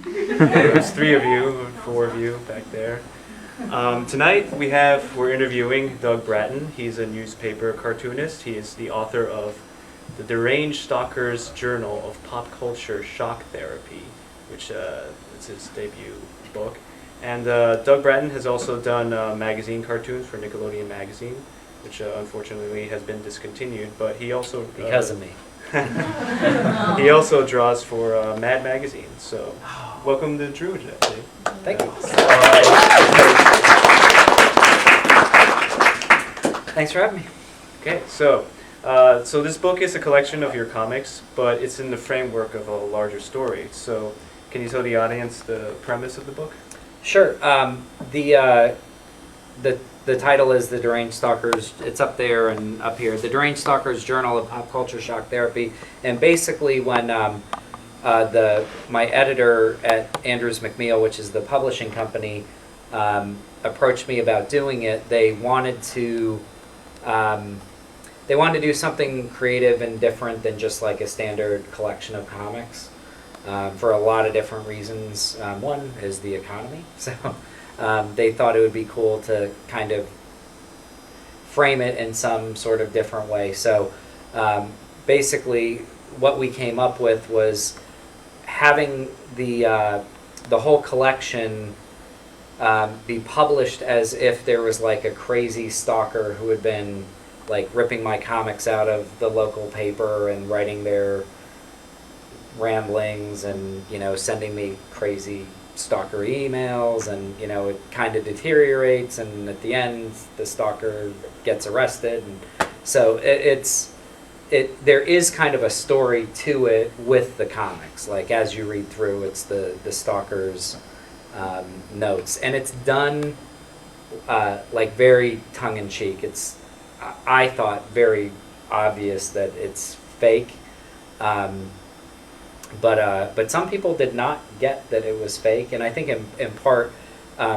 There's three of you, four of you back there. Tonight we're interviewing Doug Bratton. He's a newspaper cartoonist. He is the author of the Deranged Stalker's Journal of Pop Culture Shock Therapy, which is his debut book. And Doug Bratton has also done magazine cartoons for Nickelodeon Magazine, which unfortunately has been discontinued. But he also because of me. he also draws for Mad Magazine. So, welcome to Drew today. Thank you. Thanks for having me. Okay, so this book is a collection of your comics, but it's in the framework of a larger story. So, can you tell the audience the premise of the book? Sure. The title is The Deranged Stalker's, it's up there and up here, The Deranged Stalker's Journal of Pop Culture Shock Therapy. And basically when my editor at Andrews McMeel, which is the publishing company, approached me about doing it, they wanted to do something creative and different than just like a standard collection of comics for a lot of different reasons. One is the economy, so they thought it would be cool to kind of frame it in some sort of different way. So basically what we came up with was having the whole collection be published as if there was like a crazy stalker who had been like ripping my comics out of the local paper and writing their ramblings and, you know, sending me crazy stalker emails, and, you know, it kind of deteriorates, and at the end the stalker gets arrested. And so there is kind of a story to it with the comics. Like as you read through, it's the stalker's notes, and it's done like very tongue-in-cheek. It's, I thought, very obvious that it's fake, but some people did not get that it was fake. And I think in part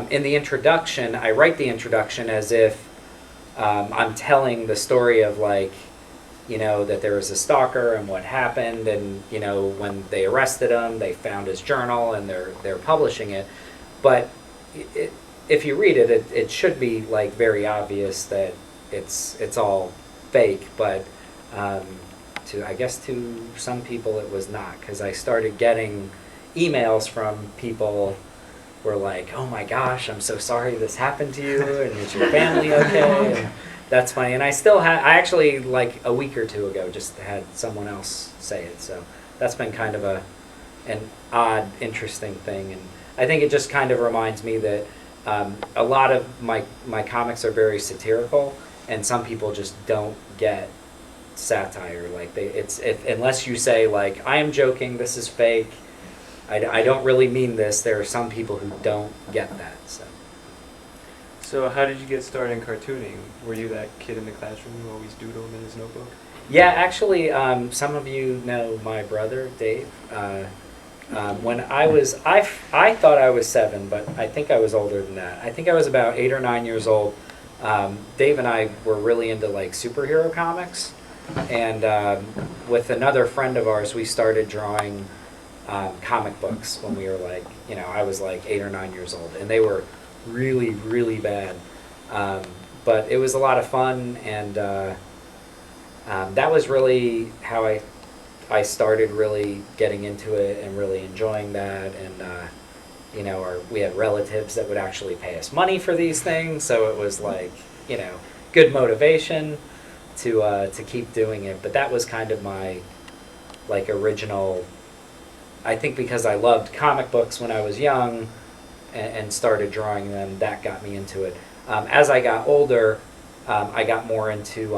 in the introduction, I write the introduction as if I'm telling the story of, like, you know, that there was a stalker and what happened, and, you know, when they arrested him, they found his journal and they're publishing it. But if you read it, it should be like very obvious that it's all fake. But I guess to some people it was not, because I started getting emails from people who were like, "Oh my gosh, I'm so sorry this happened to you, and is your family okay?" And that's funny. And I actually, like a week or two ago, just had someone else say it. So that's been kind of an odd, interesting thing. And I think it just kind of reminds me that a lot of my comics are very satirical, and some people just don't get satire. Like unless you say, like, "I am joking, this is fake, I don't really mean this," there are some people who don't get that. So how did you get started in cartooning? Were you that kid in the classroom who always doodled in his notebook? Yeah, actually, some of you know my brother, Dave. When I thought I was 7, but I think I was older than that. I think I was about 8 or 9 years old. Dave and I were really into like superhero comics, and with another friend of ours, we started drawing comic books when we were like, you know, I was like 8 or 9 years old, and they were really, really bad. But it was a lot of fun, and that was really how I started really getting into it and really enjoying that. And you know, we had relatives that would actually pay us money for these things, so it was like, you know, good motivation to keep doing it. But that was kind of my like original, I think, because I loved comic books when I was young and started drawing them, that got me into it. As I got older, I got more into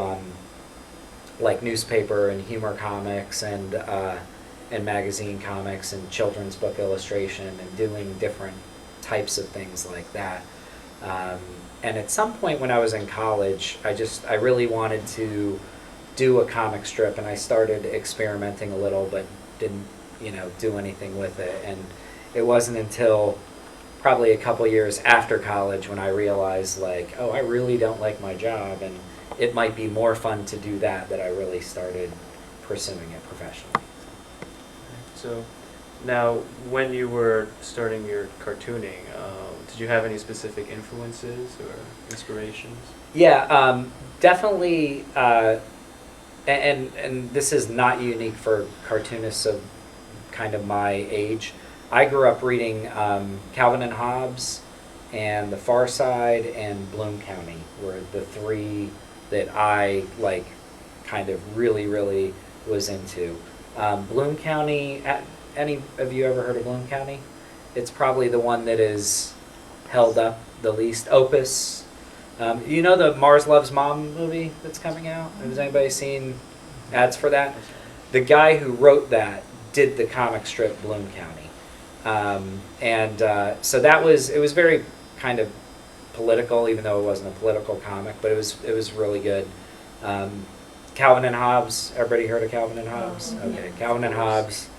like newspaper and humor comics and magazine comics and children's book illustration and doing different types of things like that. And at some point when I was in college, I really wanted to do a comic strip, and I started experimenting a little, but didn't, you know, do anything with it. And it wasn't until probably a couple years after college when I realized, like, oh, I really don't like my job, and it might be more fun to do that I really started pursuing it professionally. So Now, when you were starting your cartooning, did you have any specific influences or inspirations? Yeah, definitely. And this is not unique for cartoonists of kind of my age. I grew up reading Calvin and Hobbes and The Far Side and Bloom County were the three that I like kind of really was into. Bloom County, any of you ever heard of Bloom County? It's probably the one that is held up the least. Opus. You know the Mars Loves Mom movie that's coming out? Has anybody seen ads for that? The guy who wrote that did the comic strip Bloom County. So that was, it was very kind of political, even though it wasn't a political comic, but it was really good. Calvin and Hobbes, everybody heard of Calvin and Hobbes? Okay, Calvin and Hobbes,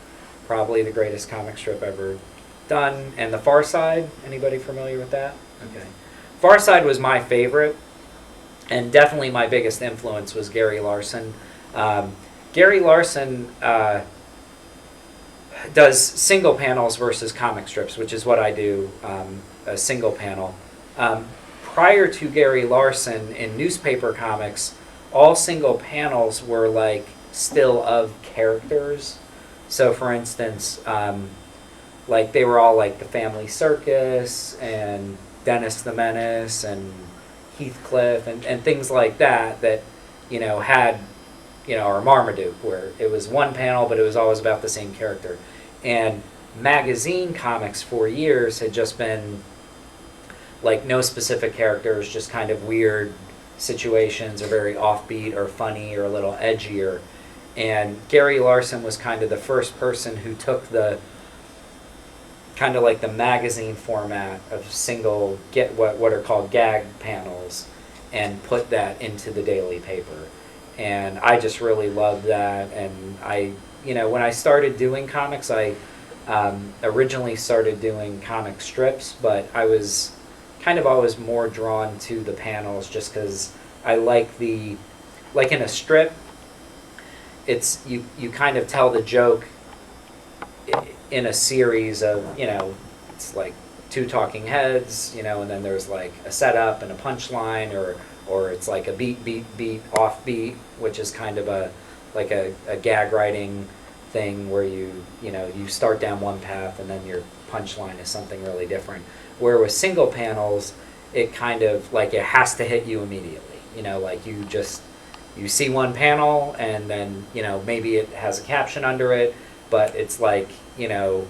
probably the greatest comic strip ever done. And The Far Side, anybody familiar with that? Okay. Far Side was my favorite, and definitely my biggest influence was Gary Larson. Gary Larson does single panels versus comic strips, which is what I do, a single panel. Prior to Gary Larson, in newspaper comics, all single panels were like still of characters. So for instance, like they were all like the Family Circus and Dennis the Menace and Heathcliff and things like that you know, had, you know, or Marmaduke, where it was one panel, but it was always about the same character. And magazine comics for years had just been like no specific characters, just kind of weird situations, or very offbeat or funny or a little edgier. And Gary Larson was kind of the first person who took the kind of like the magazine format of single, get what are called gag panels, and put that into the daily paper. And I just really loved that. And I, you know, when I started doing comics, I originally started doing comic strips, but I was kind of always more drawn to the panels just because I like like in a strip, it's, you kind of tell the joke in a series of, you know, it's like two talking heads, you know, and then there's like a setup and a punchline, or it's like a beat, off beat, which is kind of like a gag writing thing where you know, you start down one path and then your punchline is something really different. Where with single panels, it kind of like it has to hit you immediately. You know, like you see one panel and then, you know, maybe it has a caption under it, but it's like, you know,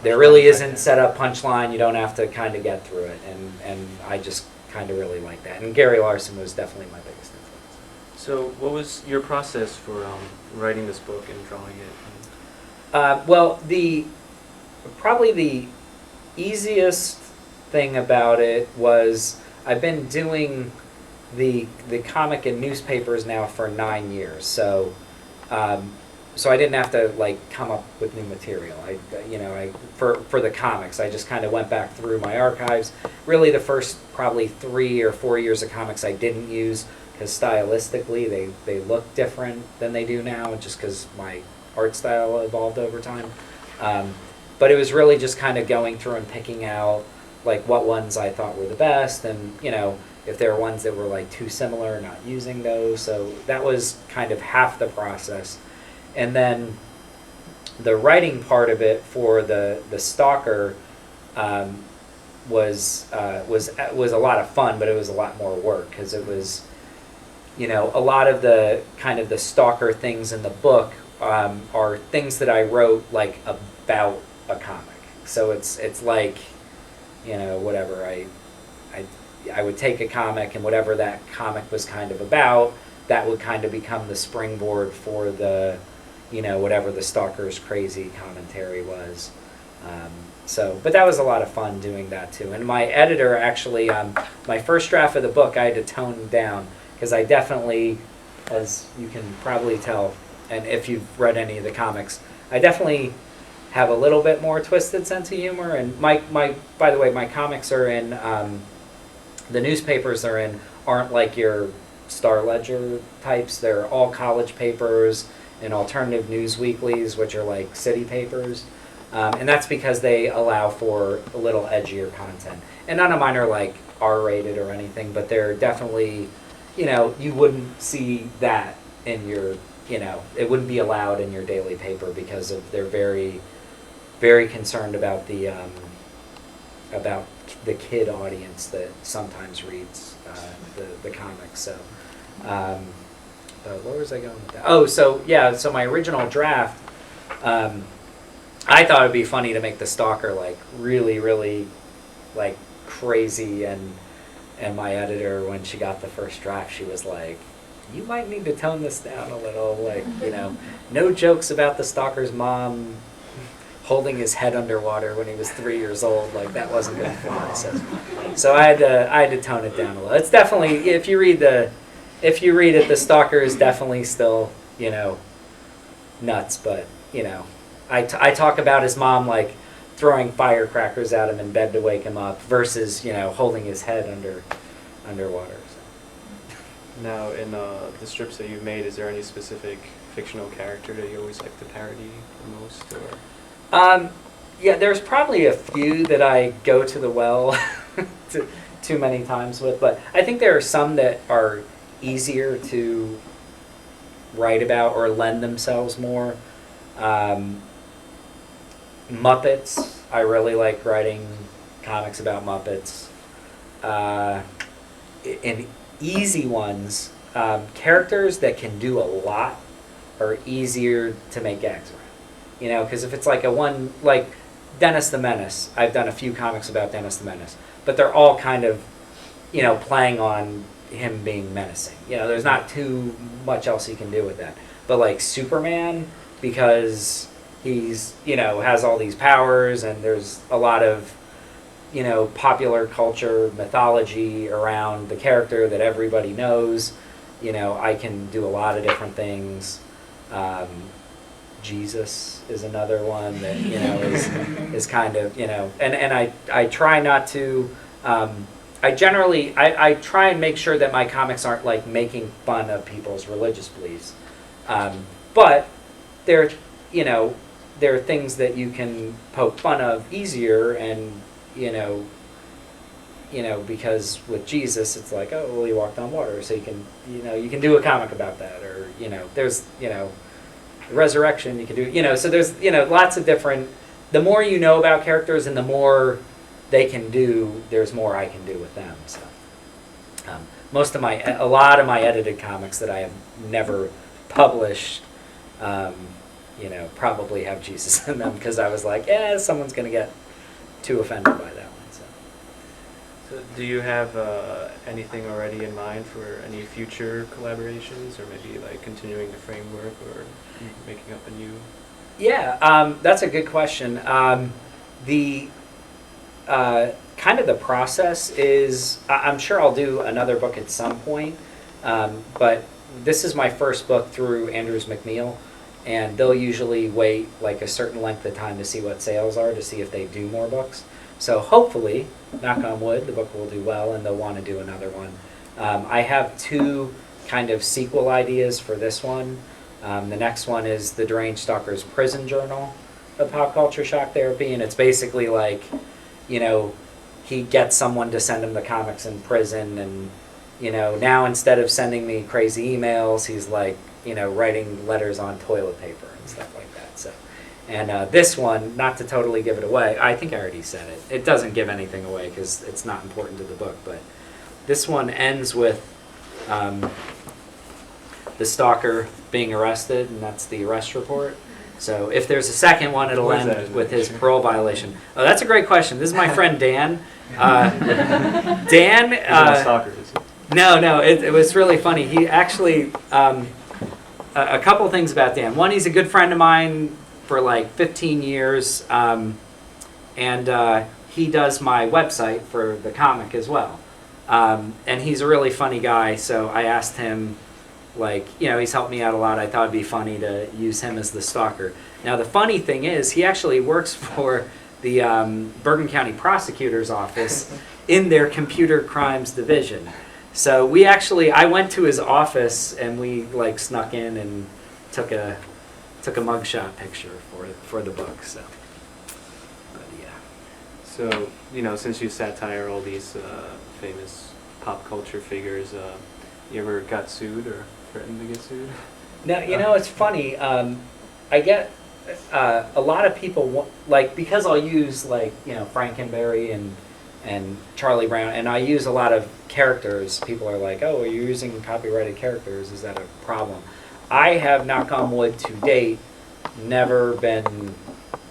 there really isn't set up punchline. You don't have to kind of get through it, and I just kind of really like that. And Gary Larson was definitely my biggest influence. So, what was your process for writing this book and drawing it? Well, probably the easiest thing about it was I've been doing the comic in newspapers now for 9 years, so I didn't have to like come up with new material. For the comics, I just kind of went back through my archives. Really, the first probably 3 or 4 years of comics I didn't use because stylistically they look different than they do now, just because my art style evolved over time. But it was really just kind of going through and picking out like what ones I thought were the best, and you know, if there were ones that were like too similar, not using those. So that was kind of half the process. And then the writing part of it for the Stalker was a lot of fun, but it was a lot more work because it was, you know, a lot of the kind of the Stalker things in the book are things that I wrote like about a comic. So it's like, you know, whatever I would take a comic, and whatever that comic was kind of about, that would kind of become the springboard for the, you know, whatever the Stalker's crazy commentary was. But that was a lot of fun doing that too. And my editor actually, my first draft of the book, I had to tone down because I definitely, as you can probably tell, and if you've read any of the comics, I definitely have a little bit more twisted sense of humor. And by the way, my comics are in, the newspapers they're in aren't like your Star Ledger types. They're all college papers and alternative news weeklies, which are like city papers. And that's because they allow for a little edgier content. And none of mine are like R-rated or anything, but they're definitely, you wouldn't see that in your, it wouldn't be allowed in your daily paper because they're very, very concerned about the kid audience that sometimes reads the comics. So, where was I going with that? Oh, so my original draft, I thought it'd be funny to make the stalker like really, really like crazy, and my editor, when she got the first draft, she was like, you might need to tone this down a little, like, no jokes about the stalker's mom holding his head underwater when he was 3 years old, like that wasn't going to fly. So I had to tone it down a little. It's definitely, if you read it, the stalker is definitely still, nuts, but I talk about his mom like throwing firecrackers at him in bed to wake him up versus holding his head underwater. So. Now, in the strips that you've made, is there any specific fictional character that you always like to parody the most, or? Yeah, there's probably a few that I go to the well too many times with, but I think there are some that are easier to write about or lend themselves more. Muppets, I really like writing comics about Muppets. And easy ones, characters that can do a lot are easier to make gags around. Because if it's like like Dennis the Menace, I've done a few comics about Dennis the Menace, but they're all kind of, playing on him being menacing. There's not too much else you can do with that. But like Superman, because he's, has all these powers, and there's a lot of, popular culture mythology around the character that everybody knows. I can do a lot of different things. Jesus is another one that is kind of and I try not to. I try and make sure that my comics aren't like making fun of people's religious beliefs, but there are things that you can poke fun of easier, and because with Jesus it's like, oh well, he walked on water, so you can do a comic about that, or there's resurrection you can do, so there's lots of different. The more you know about characters and the more they can do, there's more I can do with them. So a lot of my edited comics that I have never published, probably have Jesus in them, because I was like, someone's going to get too offended by that one. So do you have anything already in mind for any future collaborations, or maybe like continuing the framework, or making up a new? Yeah, that's a good question. The kind of the process is, I'm sure I'll do another book at some point, but this is my first book through Andrews McNeil, and they'll usually wait like a certain length of time to see what sales are, to see if they do more books. So hopefully, knock on wood, the book will do well and they'll want to do another one. I have two kind of sequel ideas for this one. The next one is The Deranged Stalker's Prison Journal of Pop Culture Shock Therapy, and it's basically like, he gets someone to send him the comics in prison, and, now instead of sending me crazy emails, he's like, writing letters on toilet paper and stuff like that. So. And this one, not to totally give it away, I think I already said it. It doesn't give anything away because it's not important to the book, but this one ends with the stalker being arrested, and that's the arrest report. So if there's a second one, it'll end with his parole violation. Oh, that's a great question. This is my friend Dan. Dan. He's not a stalker, is he? No, it was really funny. He actually, a couple things about Dan. One, he's a good friend of mine for like 15 years, and he does my website for the comic as well. And he's a really funny guy, so I asked him, he's helped me out a lot. I thought it'd be funny to use him as the stalker. Now, the funny thing is, he actually works for the Bergen County Prosecutor's Office in their computer crimes division. So I went to his office, and we snuck in and took a mugshot picture for the book. So So, since you satire all these famous pop culture figures, you ever got sued or threatened to get sued? Now, it's funny. I get a lot of people because I'll use Frankenberry and Charlie Brown, and I use a lot of characters. People are like, "Oh, are you using copyrighted characters? Is that a problem?" I have, knock on wood, to date, never been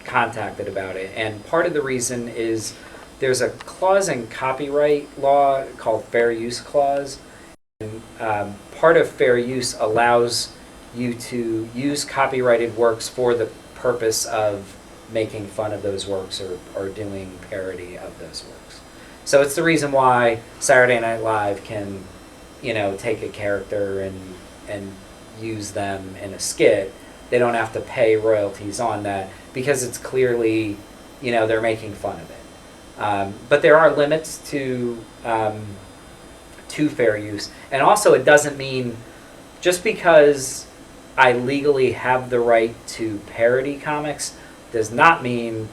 contacted about it, and part of the reason is there's a clause in copyright law called fair use clause. And, part of fair use allows you to use copyrighted works for the purpose of making fun of those works or doing parody of those works. So it's the reason why Saturday Night Live can, take a character and use them in a skit. They don't have to pay royalties on that because it's clearly, they're making fun of it. But there are limits to fair use. And also it doesn't mean, just because I legally have the right to parody comics does not mean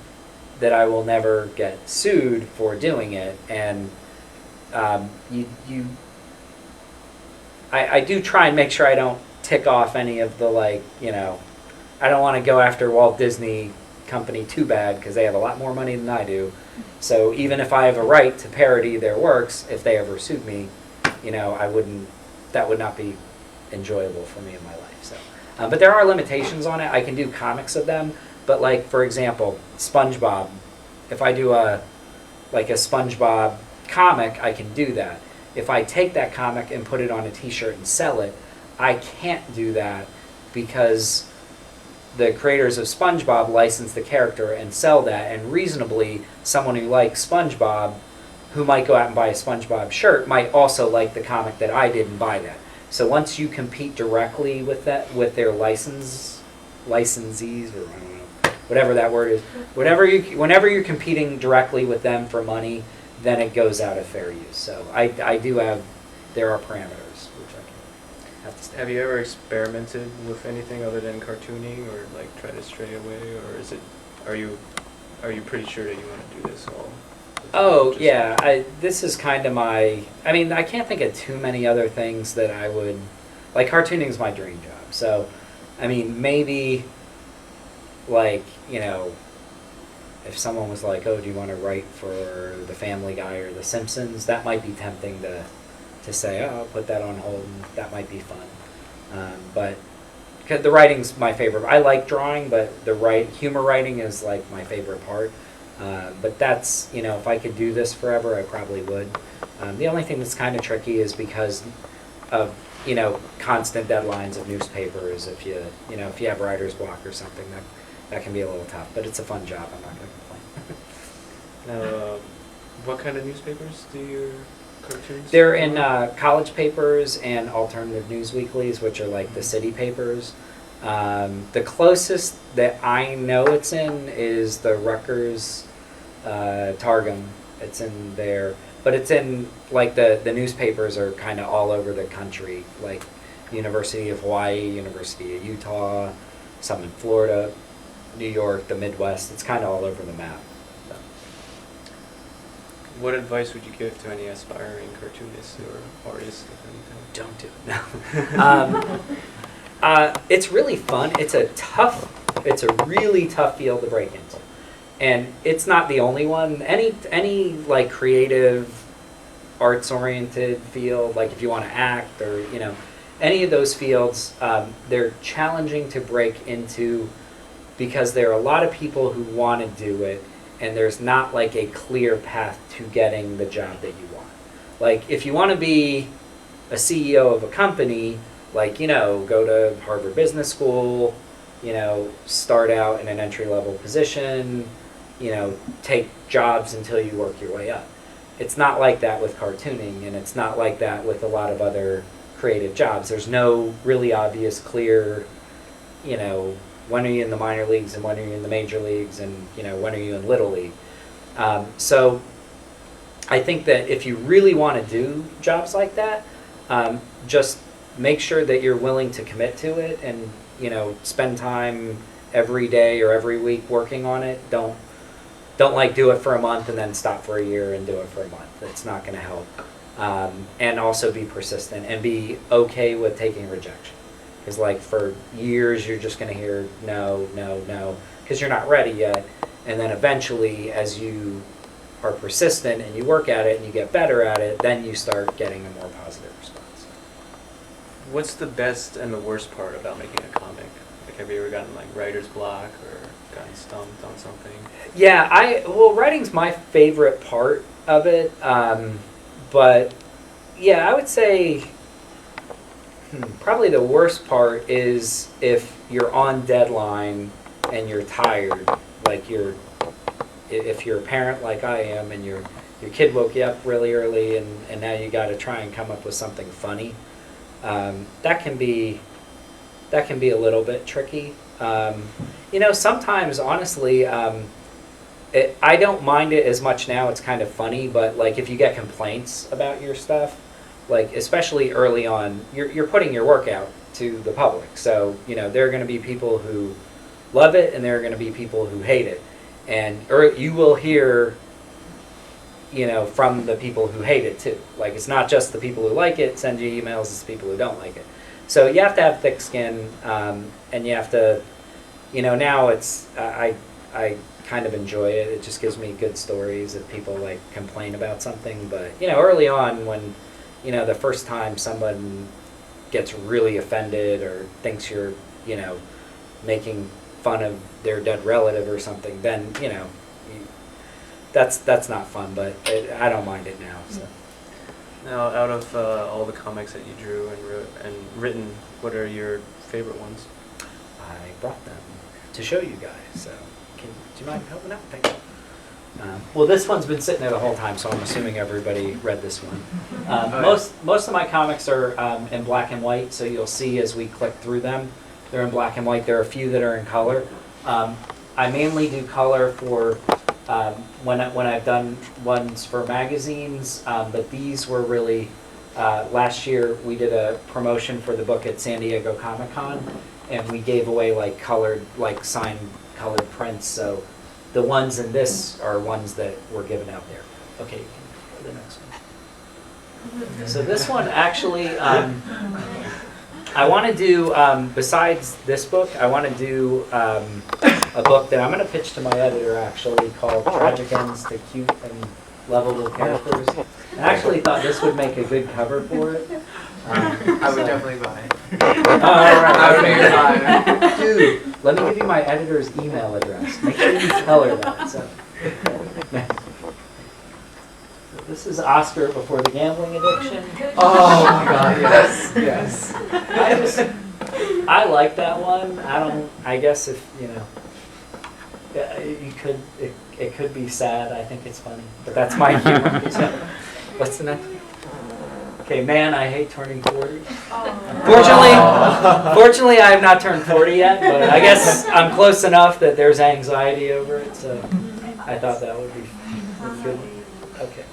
that I will never get sued for doing it. And I do try and make sure I don't tick off any of the I don't want to go after Walt Disney Company too bad because they have a lot more money than I do. So even if I have a right to parody their works, if they ever sued me, that would not be enjoyable for me in my life. So, but there are limitations on it. I can do comics of them, but for example, SpongeBob. If I do a SpongeBob comic, I can do that. If I take that comic and put it on a T-shirt and sell it, I can't do that because the creators of SpongeBob license the character and sell that, and reasonably, someone who likes SpongeBob, who might go out and buy a SpongeBob shirt, might also like the comic that I did and buy that. So once you compete directly with their licensees, or I don't know, whatever that word is, whenever you're competing directly with them for money, then it goes out of fair use. So there are parameters which I can have to stay. Have you ever experimented with anything other than cartooning, or try to stray away, or are you pretty sure that you want to do this all? Oh, yeah. This is kind of I can't think of too many other things that I would... cartooning is my dream job. So, maybe, if someone was like, oh, do you want to write for The Family Guy or The Simpsons, that might be tempting to say, oh, I'll put that on hold, and that might be fun. But because the writing's my favorite. I like drawing, but humor writing is my favorite part. But that's, if I could do this forever, I probably would. The only thing that's kind of tricky is because of, constant deadlines of newspapers. If you have writer's block or something, that can be a little tough. But it's a fun job. I'm not going to complain. Now, what kind of newspapers do your cartoons? They're in college papers and alternative news weeklies, which are the city papers. The closest that I know it's in is the Rutgers Targum. It's in there, but it's in the newspapers are kind of all over the country, like University of Hawaii, University of Utah, some in Florida, New York, the Midwest. It's kind of all over the map. So. What advice would you give to any aspiring cartoonists or artists, if anything? Don't do it. No. It's really fun. It's a really tough field to break into, and it's not the only one. Any creative, arts-oriented field, if you want to act or any of those fields, they're challenging to break into because there are a lot of people who want to do it, and there's not a clear path to getting the job that you want. If you want to be a CEO of a company, go to Harvard Business School, start out in an entry-level position, take jobs until you work your way up. It's not like that with cartooning, and it's not like that with a lot of other creative jobs. There's no really obvious, clear, when are you in the minor leagues and when are you in the major leagues and, when are you in Little League. So I think that if you really want to do jobs like that, just make sure that you're willing to commit to it and, spend time every day or every week working on it. don't like do it for a month and then stop for a year and do it for a month. It's not going to help. And also be persistent and be okay with taking rejection. Because like for years you're just going to hear no, no, no, because you're not ready yet. And then eventually, as you are persistent and you work at it and you get better at it, then you start getting a more positive response. What's the best and the worst part about making a comic? Like, have you ever gotten like writer's block or gotten stumped on something? Yeah, well, writing's my favorite part of it. But yeah, I would say probably the worst part is if you're on deadline and you're tired, like if you're a parent like I am and your kid woke you up really early and now you got to try and come up with something funny. That can be a little bit tricky. Sometimes honestly, I don't mind it as much now. It's kind of funny, but like if you get complaints about your stuff, like especially early on, you're putting your work out to the public. So there are going to be people who love it and there are going to be people who hate it, or you will hear from the people who hate it too. Like it's not just the people who like it send you emails, it's the people who don't like it. So you have to have thick skin, and you have to, now it's I kind of enjoy it. It just gives me good stories if people like complain about something. But early on when the first time someone gets really offended or thinks you're making fun of their dead relative or something, then that's not fun. But I don't mind it now. So. Now, out of all the comics that you drew and written, what are your favorite ones? I brought them to show you guys. So, do you mind helping out? Thank you. Well, this one's been sitting there the whole time, so I'm assuming everybody read this one. Most of my comics are in black and white, so you'll see as we click through them, they're in black and white. There are a few that are in color. I mainly do color for when I've done ones for magazines, but these were really, last year we did a promotion for the book at San Diego Comic-Con, and we gave away like signed colored prints, so the ones in this are ones that were given out there. Okay, you can go to the next one. So this one actually, I want to do, besides this book, I want to do a book that I'm going to pitch to my editor actually called Tragic Ends to Cute and Lovable Characters. I actually thought this would make a good cover for it. I would definitely buy it. All right. I would make it buy it. Dude, let me give you my editor's email address. Make sure you tell her that. So this is Oscar before the gambling addiction. Oh my God! Yes, yes. I like that one. I guess if it could be sad. I think it's funny, but that's my humor. So, what's the next? Okay, man, I hate turning 40. Fortunately, I have not turned 40 yet, but I guess I'm close enough that there's anxiety over it. So I thought that would be good. Okay.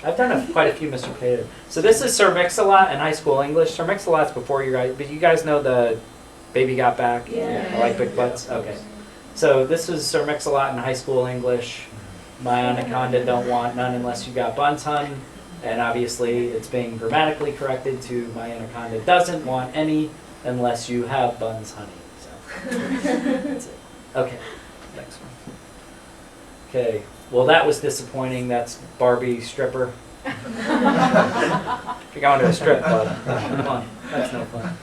I've done quite a few Mr. Potato. So this is Sir Mix-a-Lot in high school English. Sir Mix-a-Lot's before you guys, but you guys know the Baby Got Back? Yeah. I like big butts? Okay. So this is Sir Mix-a-Lot in high school English. My anaconda don't want none unless you got buns, hun. And obviously it's being grammatically corrected to my anaconda doesn't want any unless you have buns, honey. So that's it. Okay, next one. Okay, well that was disappointing. That's Barbie stripper. If you're going to a strip club, come on, that's no fun.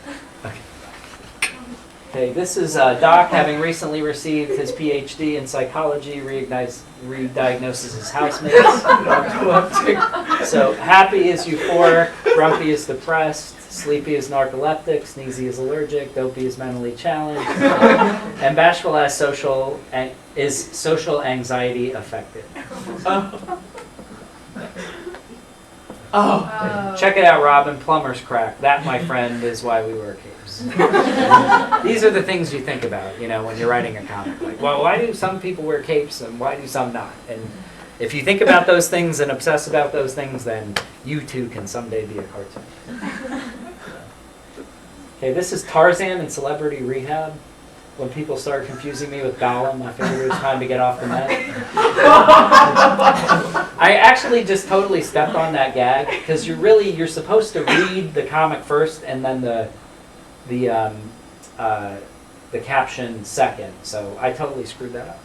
Okay, this is Doc, having recently received his PhD in psychology, re-diagnoses his housemates. So happy is euphoric, grumpy is depressed, sleepy is narcoleptic, sneezy is allergic, dopey is mentally challenged, and bashful as social anxiety affected. Oh. Check it out, Robin, plumber's crack. That, my friend, is why we wear capes. These are the things you think about, when you're writing a comic. Like, well, why do some people wear capes and why do some not? And if you think about those things and obsess about those things, then you too can someday be a cartoon. Okay, this is Tarzan in Celebrity Rehab. when people started confusing me with Gollum, I figured it was time to get off the mat. I actually just totally stepped on that gag because you're supposed to read the comic first and then the caption second. So I totally screwed that up.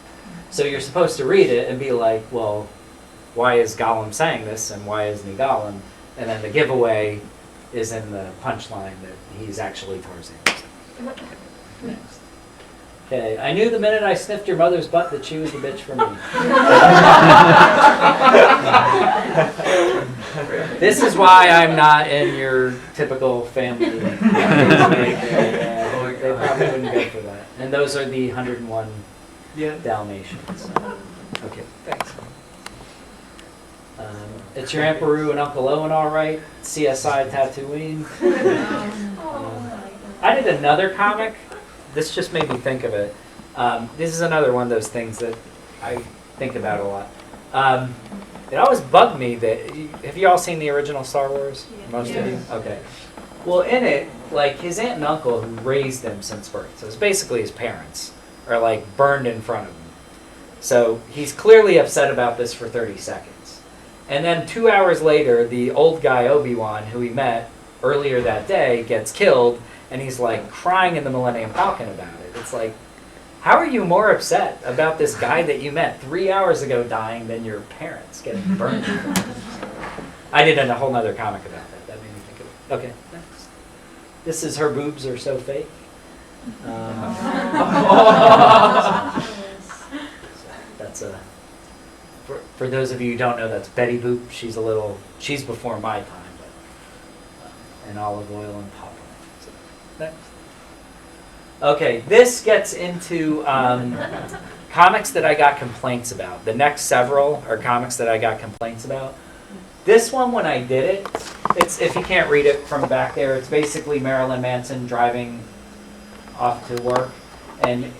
So you're supposed to read it and be like, well, why is Gollum saying this and why isn't he Gollum? And then the giveaway is in the punchline that he's actually Tarzan. Next. Okay, I knew the minute I sniffed your mother's butt that she was the bitch for me. This is why I'm not in your typical family. They probably wouldn't go for that. And those are the 101 Dalmatians. Okay, thanks. It's your Aunt Beru and Uncle Owen, all right. CSI Tatooine. I did another comic. This just made me think of it. This is another one of those things that I think about a lot. It always bugged me that, have you all seen the original Star Wars? Yeah. Most of you? Okay. Well, in it, like his aunt and uncle who raised him since birth, so it's basically his parents, are like burned in front of him. So he's clearly upset about this for 30 seconds. And then 2 hours later, the old guy Obi-Wan, who he met earlier that day, gets killed, and he's like crying in the Millennium Falcon about it. It's like, how are you more upset about this guy that you met 3 hours ago dying than your parents getting burned? I did a whole nother comic about that. That made me think of it. Okay, next. This is Her Boobs Are So Fake. That's a... For those of you who don't know, that's Betty Boop. She's before my time, but and olive oil and popcorn. So, next. Okay, this gets into comics that I got complaints about. The next several are comics that I got complaints about. This one, when I did it, it's, if you can't read it from back there, it's basically Marilyn Manson driving off to work, and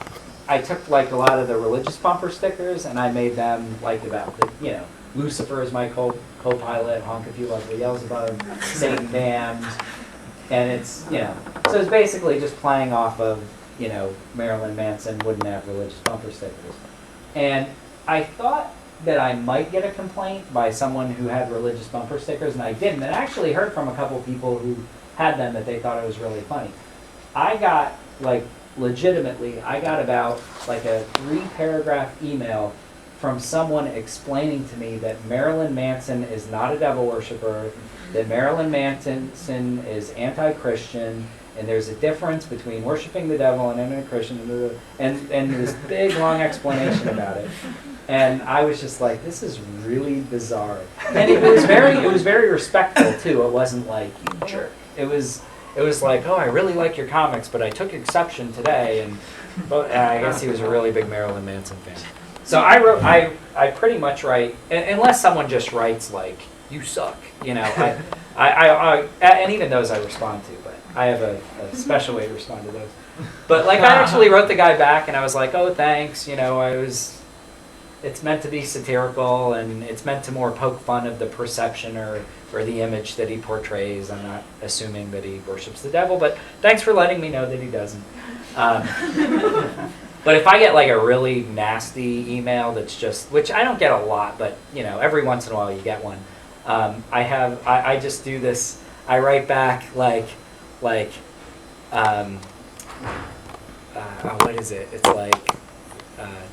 I took like a lot of the religious bumper stickers and I made them like about the, Lucifer is my co-pilot, honk if you love the yells above, Satan damned, and it's, so it's basically just playing off of, Marilyn Manson wouldn't have religious bumper stickers. And I thought that I might get a complaint by someone who had religious bumper stickers, and I didn't. And I actually heard from a couple people who had them that they thought it was really funny. I got, legitimately, I got about a 3-paragraph email from someone explaining to me that Marilyn Manson is not a devil worshiper, that Marilyn Manson is anti-Christian, and there's a difference between worshiping the devil and being a Christian, and this big long explanation about it. And I was just like, this is really bizarre. And it was very respectful too. It wasn't like, you jerk. It was like, oh, I really like your comics, but I took exception today, and I guess he was a really big Marilyn Manson fan. So I pretty much write, unless someone just writes like, you suck, I and even those I respond to, but I have a special way to respond to those. But I actually wrote the guy back, and I was like, oh, thanks, it's meant to be satirical, and it's meant to more poke fun of the perception or the image that he portrays. I'm not assuming that he worships the devil, but thanks for letting me know that he doesn't. But if I get a really nasty email that's just, which I don't get a lot, but every once in a while you get one. I just do this. I write back what is it? It's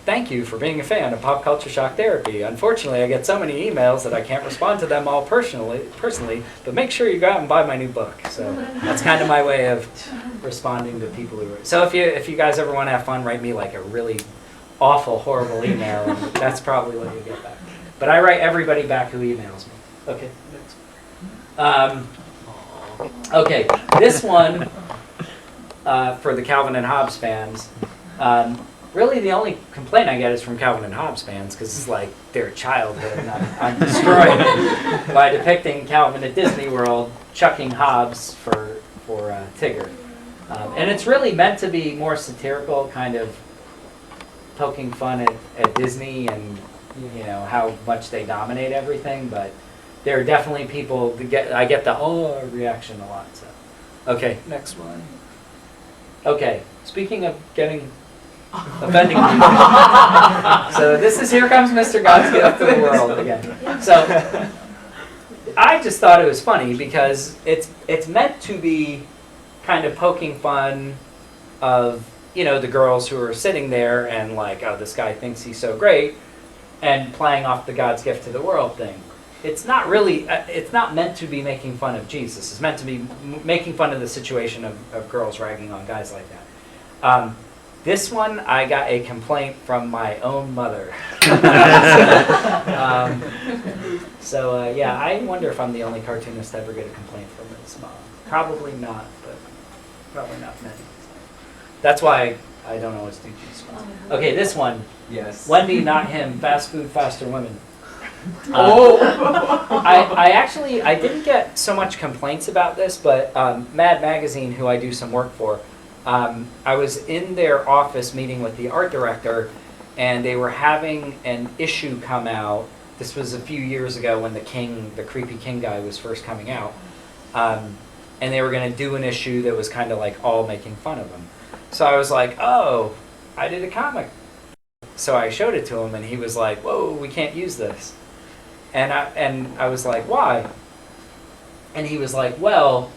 thank you for being a fan of Pop Culture Shock Therapy. Unfortunately, I get so many emails that I can't respond to them all personally, but make sure you go out and buy my new book. So that's kind of my way of responding to people who... So if you guys ever want to have fun, write me a really awful, horrible email, and that's probably what you'll get back. But I write everybody back who emails me. Okay, next. Okay, this one, for the Calvin and Hobbes fans, really the only complaint I get is from Calvin and Hobbes fans, because it's their childhood, and I'm destroying it by depicting Calvin at Disney World chucking Hobbes for Tigger. And it's really meant to be more satirical, kind of poking fun at Disney and how much they dominate everything, but there are definitely people I get the reaction a lot. So, okay, next one. Okay, speaking of getting offending people. So this is Here Comes Mr. God's Gift to the World again. So I just thought it was funny because it's meant to be kind of poking fun of, you know, the girls who are sitting there and like, oh, this guy thinks he's so great, and playing off the God's gift to the world thing. It's not really, it's not meant to be making fun of Jesus. It's meant to be making fun of the situation of girls ragging on guys like that. This one, I got a complaint from my own mother. Yeah, I wonder if I'm the only cartoonist to ever get a complaint from his mom. Probably not, but probably not many. That's why I don't always do Jesus ones. Okay, this one. Yes. Wendy, not him. Fast food, faster women. Oh! I didn't get so much complaints about this, but Mad Magazine, who I do some work for, I was in their office meeting with the art director, and they were having an issue come out. This was a few years ago when the Creepy King guy was first coming out. And they were going to do an issue that was kind of like all making fun of him. So I was like, oh, I did a comic. So I showed it to him, and he was like, whoa, we can't use this. And I was like, why? And he was like, well,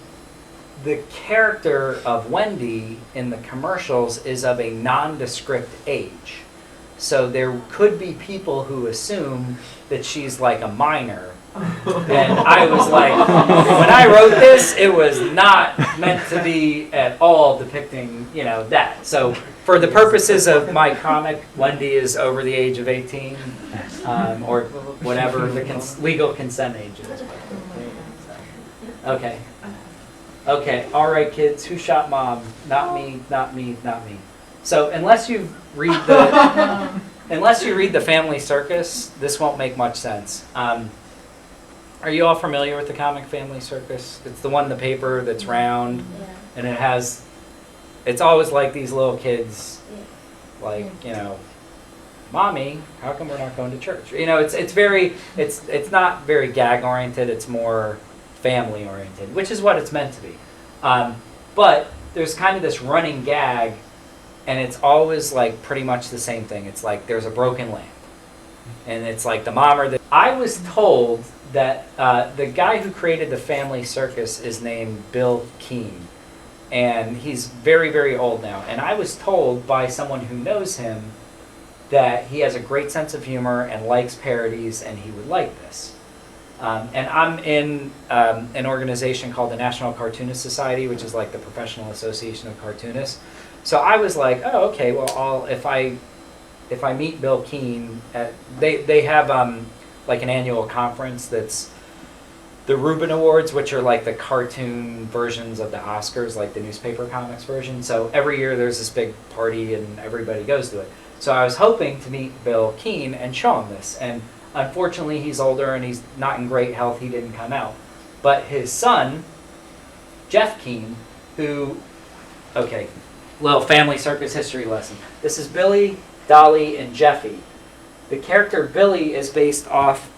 the character of Wendy in the commercials is of a nondescript age. So there could be people who assume that she's like a minor. And I was like, when I wrote this, it was not meant to be at all depicting, you know, that. So for the purposes of my comic, Wendy is over the age of 18, or whatever the legal consent age is. Okay. Okay, all right, kids, who shot mom? Not me, not me, not me. So unless you read the Family Circus, this won't make much sense. Are you all familiar with the comic Family Circus? It's the one in the paper that's round, and it's always like these little kids, like, you know, Mommy, how come we're not going to church? You know, it's not very gag oriented. It's more family oriented, which is what it's meant to be. But there's kind of this running gag, and it's always like pretty much the same thing. It's like there's a broken lamp, and it's like the mom or the. I was told that the guy who created the Family Circus is named Bill Keane, and he's very, very old now. And I was told by someone who knows him that he has a great sense of humor and likes parodies, and he would like this. And I'm in an organization called the National Cartoonist Society, which is like the professional association of cartoonists. So I was like, oh, okay, well, if I meet Bill Keane, they have like an annual conference that's the Reuben Awards, which are like the cartoon versions of the Oscars, like the newspaper comics version. So every year there's this big party and everybody goes to it. So I was hoping to meet Bill Keane and show him this. And unfortunately, he's older and he's not in great health. He didn't come out. But his son, Jeff Keane, little Family Circus history lesson. This is Billy, Dolly, and Jeffy. The character Billy is based off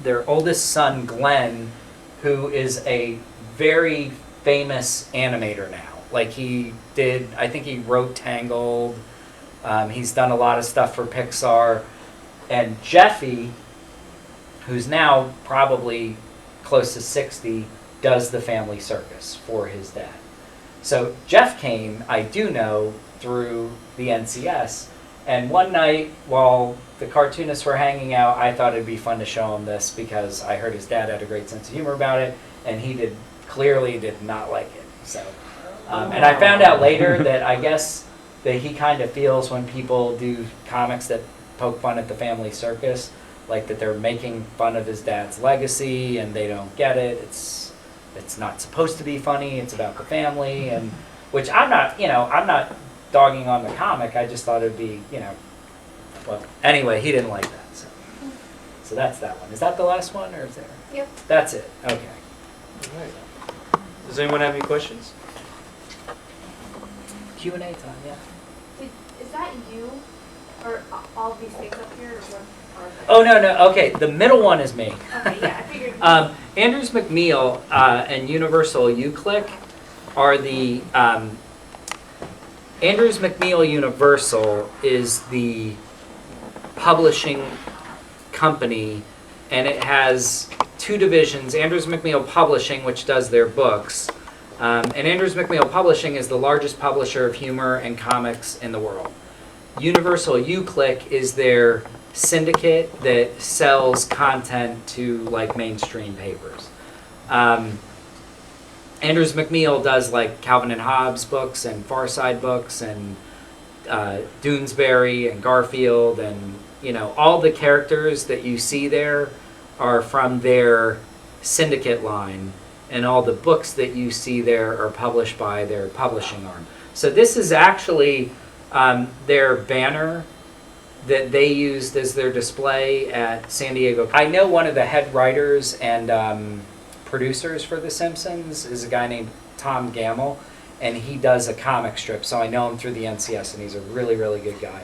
their oldest son, Glenn, who is a very famous animator now. Like I think he wrote Tangled. He's done a lot of stuff for Pixar. And Jeffy, who's now probably close to 60, does the Family Circus for his dad. So Jeff came, I do know, through the NCS. And one night, while the cartoonists were hanging out, I thought it'd be fun to show him this because I heard his dad had a great sense of humor about it, and he clearly did not like it. So, and I found out later that I guess that he kind of feels when people do comics that poke fun at the Family Circus, like that they're making fun of his dad's legacy, and they don't get it. It's not supposed to be funny. It's about the family, and which I'm not dogging on the comic. I just thought it'd be, well, anyway, he didn't like that. So that's that one. Is that the last one, or is there? Yep. That's it. Okay. All right. Does anyone have any questions? Q&A time, yeah. Is that you? Or all these things up here? Or what are they? Oh, no. Okay, the middle one is me. Okay, yeah, I figured. Andrews McNeil and Universal UClick are the Andrews McMeel Universal is the publishing company, and it has two divisions. Andrews McMeel Publishing, which does their books, and Andrews McMeel Publishing is the largest publisher of humor and comics in the world. Universal UClick is their syndicate that sells content to like mainstream papers. Andrews McMeel does like Calvin and Hobbes books and Far Side books and Doonesbury and Garfield, and you know, all the characters that you see there are from their syndicate line, and all the books that you see there are published by their publishing arm. So this is actually their banner that they used as their display at San Diego. I know one of the head writers and producers for The Simpsons is a guy named Tom Gamble, and he does a comic strip, so I know him through the NCS, and he's a really, really good guy.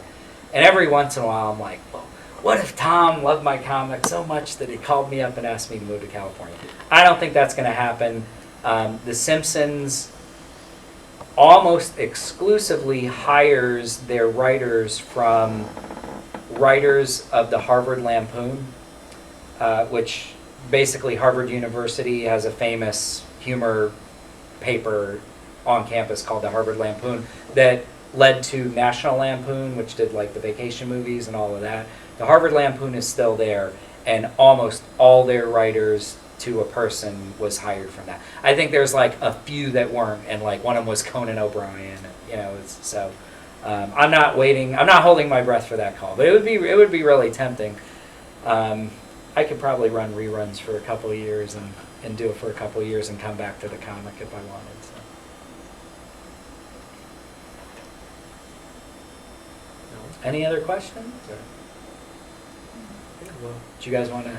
And every once in a while I'm like, well, what if Tom loved my comic so much that he called me up and asked me to move to California? I don't think that's going to happen. The Simpsons almost exclusively hires their writers from writers of the Harvard Lampoon, which basically Harvard University has a famous humor paper on campus called the Harvard Lampoon that led to National Lampoon, which did like the vacation movies and all of that. The Harvard Lampoon is still there, and almost all their writers to a person was hired from that. I think there's like a few that weren't, and like one of them was Conan O'Brien. You know, so I'm not waiting. I'm not holding my breath for that call, but it would be really tempting. I could probably run reruns for a couple of years and do it for a couple of years and come back to the comic if I wanted. So. Any other questions? Or? Yeah, well, do you guys want to